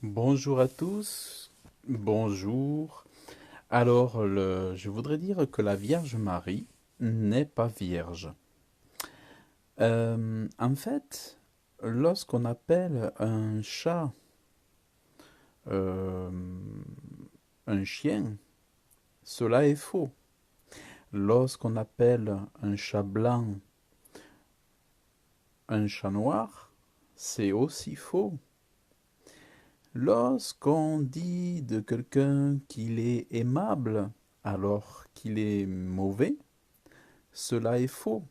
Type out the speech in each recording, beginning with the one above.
Bonjour à tous, bonjour. Alors, je voudrais dire que la Vierge Marie n'est pas vierge. En fait, lorsqu'on appelle un chat euh, un chien, cela est faux. Lorsqu'on appelle un chat blanc un chat noir, c'est aussi faux. Lorsqu'on dit de quelqu'un qu'il est aimable alors qu'il est mauvais, cela est faux.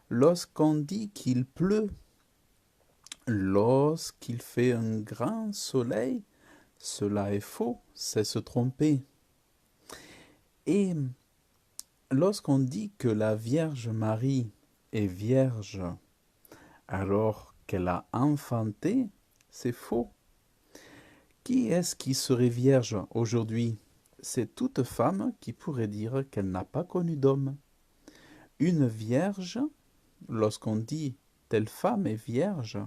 Lorsqu'on dit qu'il pleut, lorsqu'il fait un grand soleil, cela est faux, c'est se tromper. Et lorsqu'on dit que la Vierge Marie est vierge alors qu'elle a enfanté, c'est faux. Qui est-ce qui serait vierge aujourd'hui? C'est toute femme qui pourrait dire qu'elle n'a pas connu d'homme. Une vierge, lorsqu'on dit telle femme est vierge,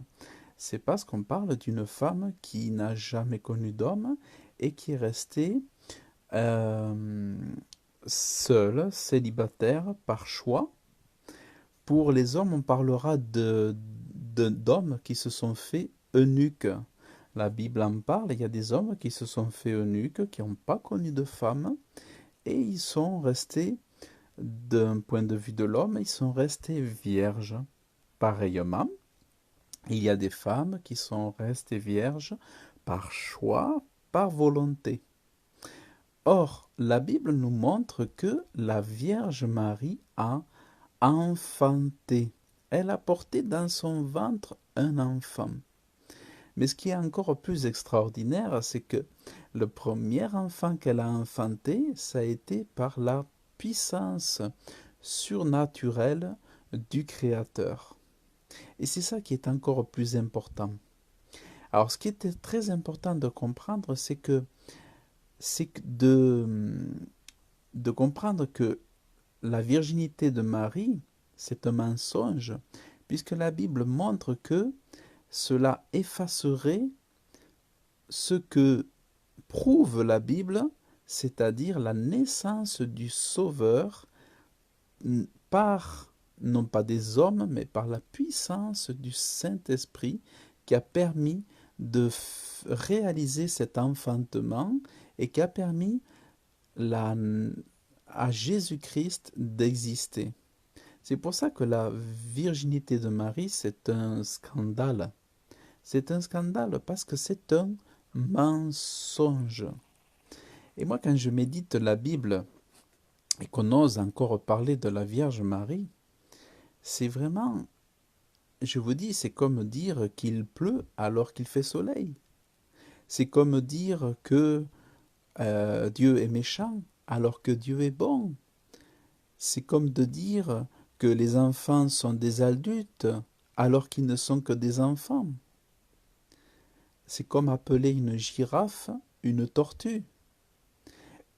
c'est parce qu'on parle d'une femme qui n'a jamais connu d'homme et qui est restée euh, seule, célibataire, par choix. Pour les hommes, on parlera d'hommes qui se sont fait eunuques. La Bible en parle, il y a des hommes qui se sont fait eunuques, qui n'ont pas connu de femme, et ils sont restés, d'un point de vue de l'homme, ils sont restés vierges. Pareillement, il y a des femmes qui sont restées vierges par choix, par volonté. Or, la Bible nous montre que la Vierge Marie a enfanté. Elle a porté dans son ventre un enfant. Mais ce qui est encore plus extraordinaire, c'est que le premier enfant qu'elle a enfanté, ça a été par la puissance surnaturelle du Créateur. Et c'est ça qui est encore plus important. Alors, ce qui était très important de comprendre, c'est de comprendre que la virginité de Marie, c'est un mensonge, puisque la Bible montre que cela effacerait ce que prouve la Bible, c'est-à-dire la naissance du Sauveur par, non pas des hommes, mais par la puissance du Saint-Esprit qui a permis de réaliser cet enfantement et qui a permis la, à Jésus-Christ d'exister. C'est pour ça que la virginité de Marie, c'est un scandale. C'est un scandale parce que c'est un mensonge. Et moi, quand je médite la Bible et qu'on ose encore parler de la Vierge Marie, c'est vraiment, je vous dis, c'est comme dire qu'il pleut alors qu'il fait soleil. C'est comme dire que Dieu est méchant alors que Dieu est bon. C'est comme de dire que les enfants sont des adultes alors qu'ils ne sont que des enfants. C'est comme appeler une girafe une tortue.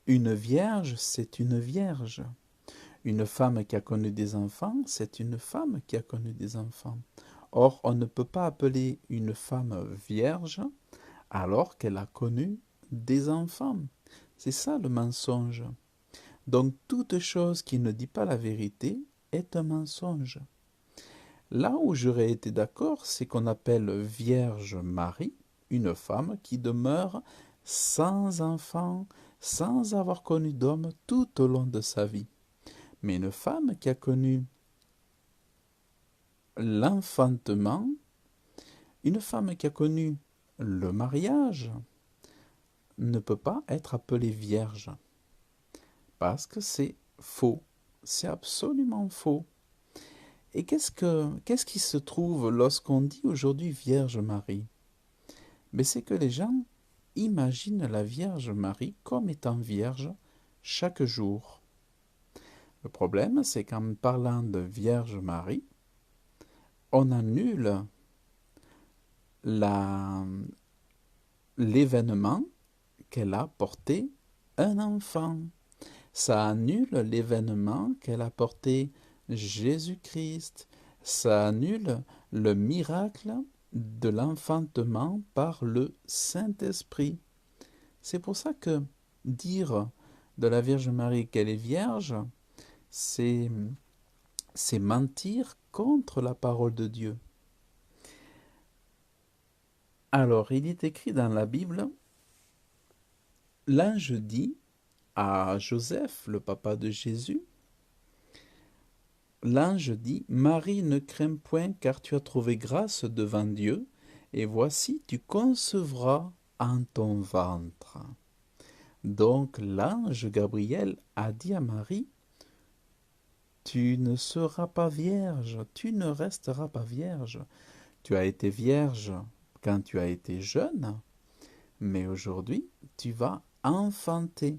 Une vierge, c'est une vierge. Une femme qui a connu des enfants, c'est une femme qui a connu des enfants. Or, on ne peut pas appeler une femme vierge alors qu'elle a connu des enfants. C'est ça le mensonge. Donc, toute chose qui ne dit pas la vérité est un mensonge. Là où j'aurais été d'accord, c'est qu'on appelle Vierge Marie une femme qui demeure sans enfant, sans avoir connu d'homme tout au long de sa vie. Mais une femme qui a connu l'enfantement, une femme qui a connu le mariage, ne peut pas être appelée vierge. Parce que c'est faux. C'est absolument faux. Et qu'est-ce qui se trouve lorsqu'on dit aujourd'hui Vierge Marie? Mais c'est que les gens imaginent la Vierge Marie comme étant vierge chaque jour. Le problème, c'est qu'en parlant de Vierge Marie, on annule l'événement qu'elle a porté un enfant. Ça annule l'événement qu'elle a porté Jésus-Christ. Ça annule le miracle de l'enfantement par le Saint-Esprit. C'est pour ça que dire de la Vierge Marie qu'elle est vierge, c'est mentir contre la parole de Dieu. Alors, il est écrit dans la Bible, l'ange dit à Joseph, le papa de Jésus, l'ange dit, Marie, ne crains point, car tu as trouvé grâce devant Dieu, et voici, tu concevras en ton ventre. Donc l'ange Gabriel a dit à Marie, tu ne seras pas vierge, tu ne resteras pas vierge. Tu as été vierge quand tu as été jeune, mais aujourd'hui, tu vas enfanter.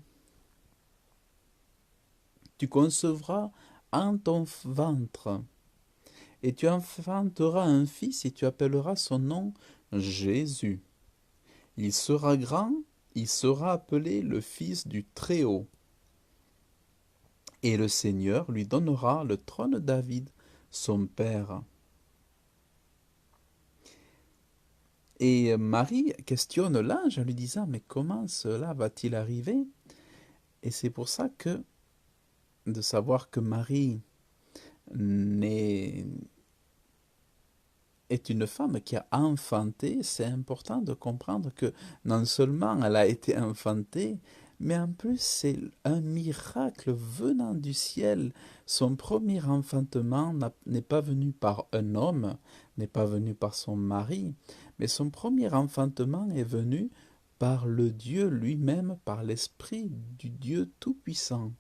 Tu concevras en ton ventre, et tu enfanteras un fils, et tu appelleras son nom Jésus. Il sera grand, il sera appelé le Fils du Très-Haut. Et le Seigneur lui donnera le trône de David, son père. Et Marie questionne l'ange en lui disant, mais comment cela va-t-il arriver? Et c'est pour ça que de savoir que Marie est une femme qui a enfanté, c'est important de comprendre que non seulement elle a été enfantée, mais en plus c'est un miracle venant du ciel. Son premier enfantement n'est pas venu par un homme, n'est pas venu par son mari, mais son premier enfantement est venu par le Dieu lui-même, par l'Esprit du Dieu Tout-Puissant.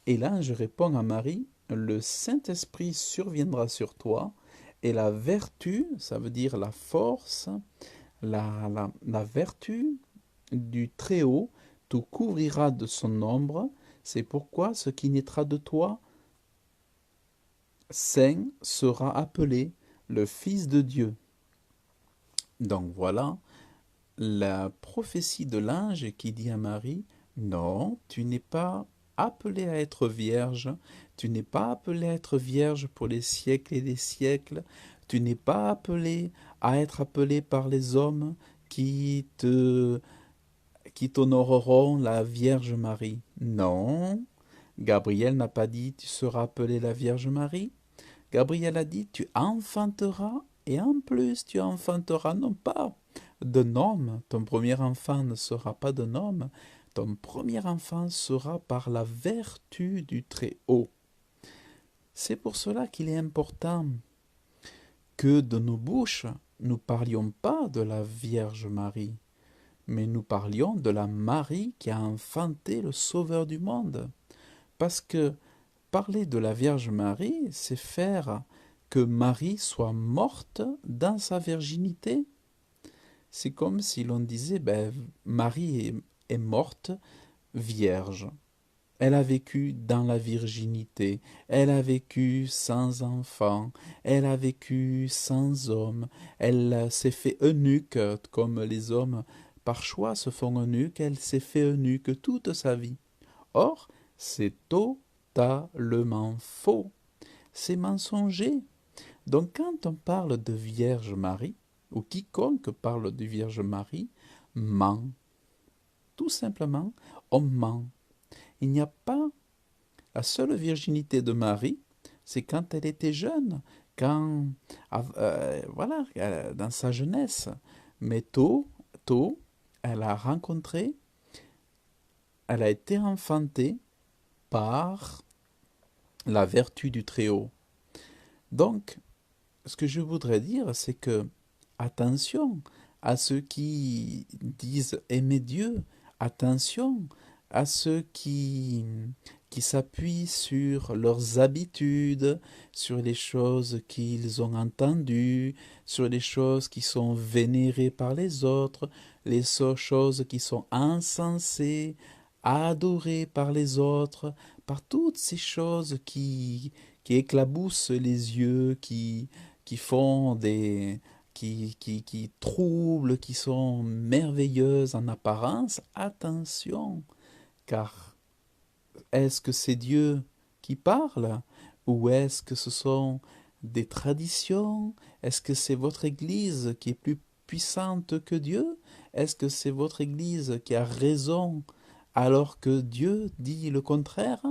Et l'ange répond à Marie, le Saint-Esprit surviendra sur toi, et la vertu, ça veut dire la force, la vertu du Très-Haut te couvrira de son ombre. C'est pourquoi ce qui naîtra de toi, saint, sera appelé le Fils de Dieu. Donc voilà la prophétie de l'ange qui dit à Marie, non, tu n'es pas appelée à être vierge, tu n'es pas appelée à être vierge pour les siècles et les siècles, tu n'es pas appelée à être appelée par les hommes qui t'honoreront la Vierge Marie. Non, Gabriel n'a pas dit tu seras appelée la Vierge Marie. Gabriel a dit tu enfanteras et en plus tu enfanteras non pas d'un homme, ton premier enfant ne sera pas d'un homme, ton premier enfant sera par la vertu du Très-Haut. C'est pour cela qu'il est important que de nos bouches, nous parlions pas de la Vierge Marie, mais nous parlions de la Marie qui a enfanté le Sauveur du monde. Parce que parler de la Vierge Marie, c'est faire que Marie soit morte dans sa virginité. C'est comme si l'on disait, Marie est morte vierge. Elle a vécu dans la virginité, elle a vécu sans enfant, elle a vécu sans homme, elle s'est fait eunuque comme les hommes par choix se font eunuques, elle s'est fait eunuque toute sa vie. Or, c'est totalement faux, c'est mensonger. Donc quand on parle de Vierge Marie, ou quiconque parle de Vierge Marie, ment. Tout simplement, on ment. Il n'y a pas la seule virginité de Marie, c'est quand elle était jeune, dans sa jeunesse. Mais tôt, elle a rencontré, elle a été enfantée par la vertu du Très-Haut. Donc, ce que je voudrais dire, c'est que attention à ceux qui disent aimer Dieu, attention à ceux qui s'appuient sur leurs habitudes, sur les choses qu'ils ont entendues, sur les choses qui sont vénérées par les autres, les choses qui sont insensées, adorées par les autres, par toutes ces choses qui éclaboussent les yeux, qui font qui troublent, qui sont merveilleuses en apparence, attention, car est-ce que c'est Dieu qui parle ou est-ce que ce sont des traditions? Est-ce que c'est votre Église qui est plus puissante que Dieu? Est-ce que c'est votre Église qui a raison alors que Dieu dit le contraire?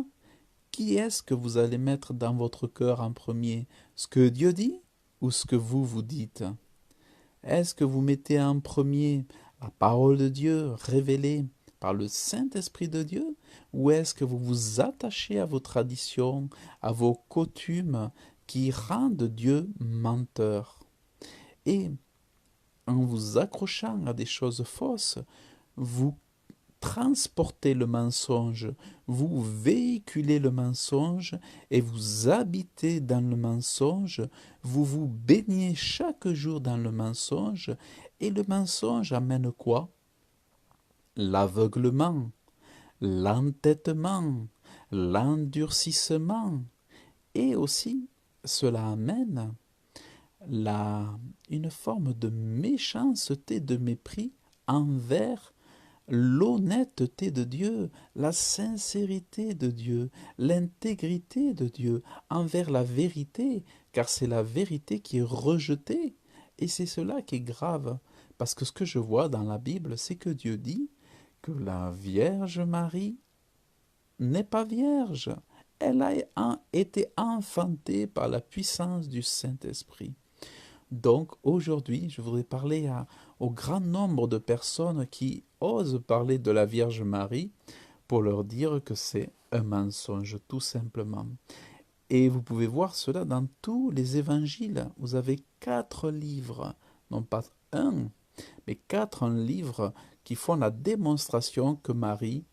Qui est-ce que vous allez mettre dans votre cœur en premier? Ce que Dieu dit ou ce que vous dites? Est-ce que vous mettez en premier la parole de Dieu révélée par le Saint-Esprit de Dieu? Ou est-ce que vous vous attachez à vos traditions, à vos coutumes qui rendent Dieu menteur? Et en vous accrochant à des choses fausses, vous transportez le mensonge, vous véhiculez le mensonge et vous habitez dans le mensonge, vous vous baignez chaque jour dans le mensonge et le mensonge amène quoi? L'aveuglement, l'entêtement, l'endurcissement et aussi cela amène la, une forme de méchanceté, de mépris envers l'honnêteté de Dieu, la sincérité de Dieu, l'intégrité de Dieu envers la vérité, car c'est la vérité qui est rejetée. Et c'est cela qui est grave, parce que ce que je vois dans la Bible, c'est que Dieu dit que la Vierge Marie n'est pas vierge. Elle a été enfantée par la puissance du Saint-Esprit. Donc aujourd'hui, je voudrais parler au grand nombre de personnes qui osent parler de la Vierge Marie pour leur dire que c'est un mensonge, tout simplement. Et vous pouvez voir cela dans tous les évangiles. Vous avez 4 livres, non pas un, mais 4 livres qui font la démonstration que Marie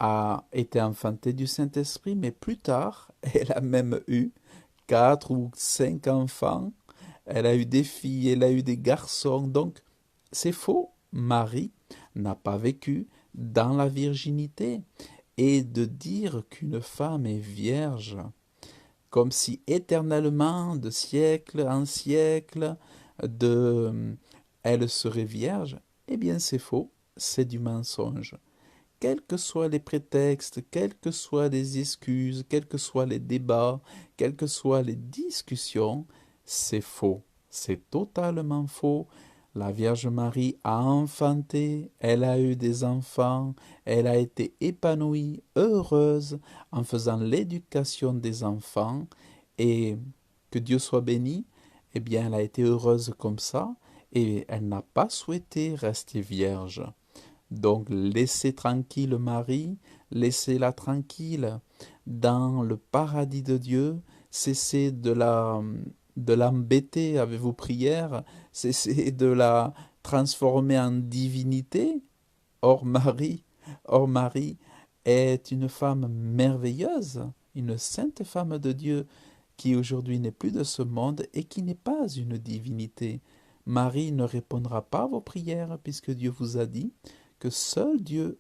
a été enfantée du Saint-Esprit, mais plus tard, elle a même eu 4 ou 5 enfants. Elle a eu des filles, elle a eu des garçons. Donc, c'est faux. Marie n'a pas vécu dans la virginité. Et de dire qu'une femme est vierge, comme si éternellement, de siècle en siècle, elle serait vierge, eh bien c'est faux, c'est du mensonge. Quels que soient les prétextes, quelles que soient les excuses, quels que soient les débats, quelles que soient les discussions, c'est faux. C'est totalement faux. La Vierge Marie a enfanté, elle a eu des enfants, elle a été épanouie, heureuse en faisant l'éducation des enfants et que Dieu soit béni, eh bien elle a été heureuse comme ça et elle n'a pas souhaité rester vierge. Donc laissez tranquille Marie, laissez-la tranquille dans le paradis de Dieu, cessez de l'embêter avec vos prières, cessez de la transformer en divinité. Or Marie, or Marie est une femme merveilleuse, une sainte femme de Dieu qui aujourd'hui n'est plus de ce monde et qui n'est pas une divinité. Marie ne répondra pas à vos prières puisque Dieu vous a dit que seul Dieu,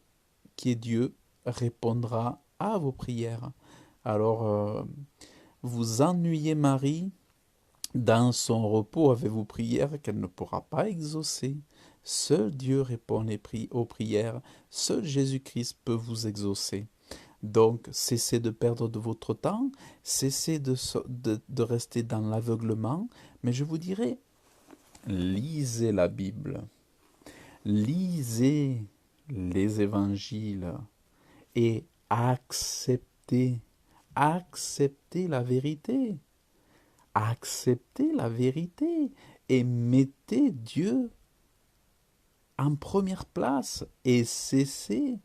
qui est Dieu, répondra à vos prières. Alors, vous ennuyez Marie dans son repos avec vos prières qu'elle ne pourra pas exaucer. Seul Dieu répond aux prières, seul Jésus-Christ peut vous exaucer. Donc, cessez de perdre de votre temps, cessez de rester dans l'aveuglement, mais je vous dirais, lisez la Bible. Lisez les évangiles et acceptez la vérité. Acceptez la vérité et mettez Dieu en première place et cessez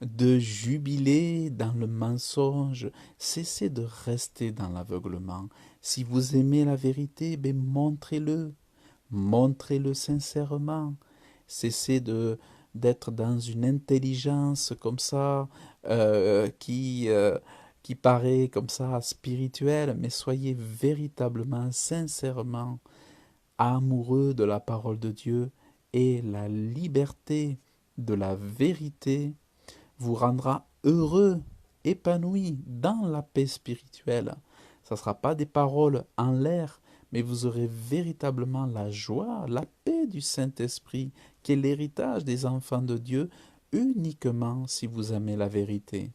de jubiler dans le mensonge, cessez de rester dans l'aveuglement. Si vous aimez la vérité, ben montrez-le, montrez-le sincèrement. Cessez d'être dans une intelligence comme ça, qui paraît comme ça spirituelle, mais soyez véritablement, sincèrement amoureux de la parole de Dieu et la liberté de la vérité vous rendra heureux, épanoui dans la paix spirituelle. Ça ne sera pas des paroles en l'air, mais vous aurez véritablement la joie, la paix du Saint-Esprit, qui est l'héritage des enfants de Dieu, uniquement si vous aimez la vérité,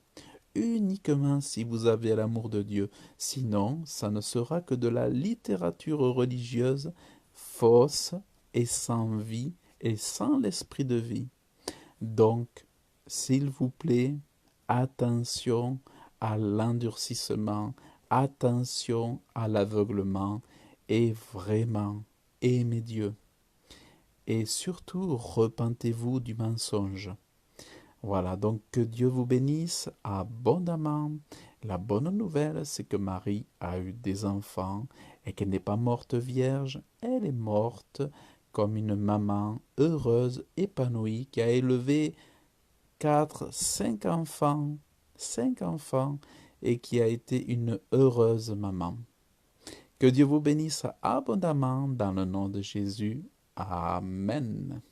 uniquement si vous avez l'amour de Dieu. Sinon, ça ne sera que de la littérature religieuse fausse et sans vie et sans l'esprit de vie. Donc, s'il vous plaît, attention à l'endurcissement, attention à l'aveuglement et vraiment aimez Dieu. Et surtout, repentez-vous du mensonge. Voilà, donc que Dieu vous bénisse abondamment. La bonne nouvelle, c'est que Marie a eu des enfants et qu'elle n'est pas morte vierge, elle est morte comme une maman heureuse, épanouie, qui a élevé 4, 5 enfants, et qui a été une heureuse maman. Que Dieu vous bénisse abondamment dans le nom de Jésus. Amen.